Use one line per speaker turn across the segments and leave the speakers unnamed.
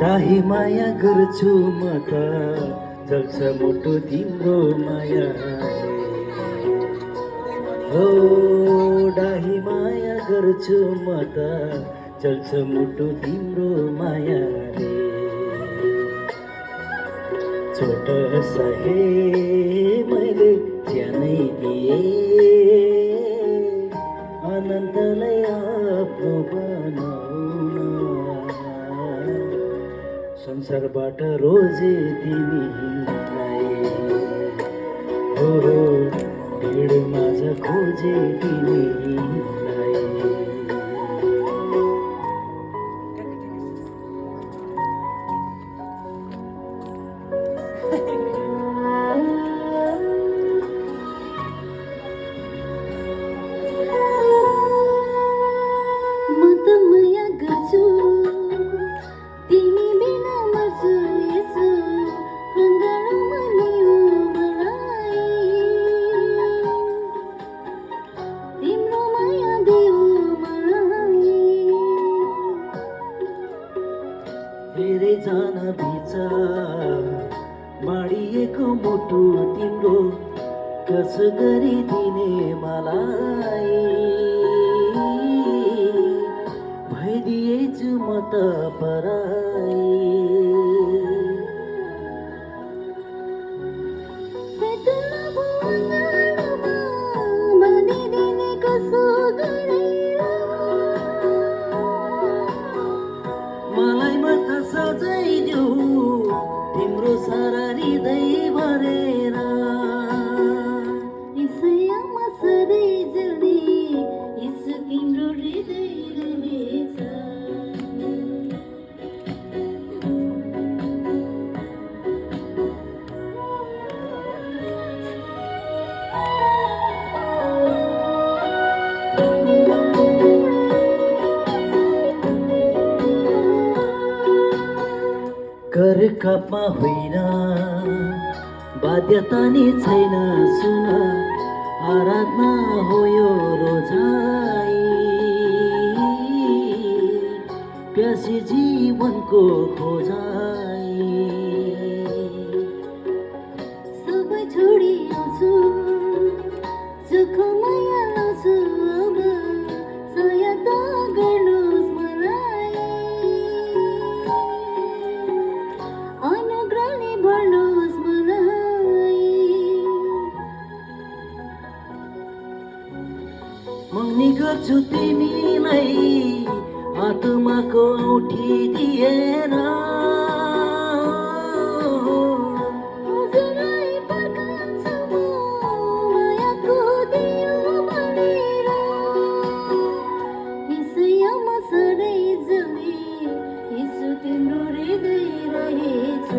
डाही माया गर्छु म त जल्छ मुटु तिम्रो माया हो डाही माया गर्छु म त जल्छ मुटु तिम्रो मायाले छोट सहे मैले ज्यानै दिए अनन्तलाई आफ्नो बनाउन संसारबाट रोजे तिमीलाई हो भिड माझ खोजे तिमीलाई
म त माया गर्छु तिमी बिना मर्छु यसो रङ्गारोमा लिऊ मलाई तिम्रो माया देऊ मलाई
धेरै जान विचार बाडिएको मुटु तिम्रो कस गरी दिने मलाई भइदिएछु म त पराई
बेतुला भुवनमा भनिदिने कसो गरेर
मलाई मात्र सजाइदेऊ तिम्रो सारा हृदय भरेर
इसैयामा सधैँ जल्दी यसो तिम्रो हृदय रहेछ
कर कपमा होइन बाध्यता नि छैन सुन आराधना हो यो रोजाई प्यासी जीवनको खोजाई
सबै छोडी आउँछु सुख माया लाउँछु अब सहायता गर्नुहोस् मलाई अनुग्रहले भर्नुहोस् मलाई
मग्नी गर्छु तिमीलाई आत्माको औठी दिएर
हजुरलाई फर्काउँछु म मायाको दियो भनेर यसैयामा सधैँ जल्दी यसो तिम्रो हृदय रहेछ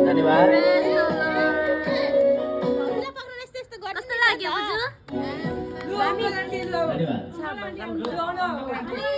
धन्यवाद
कस्तो लाग्यो बुजु
धन्यवाद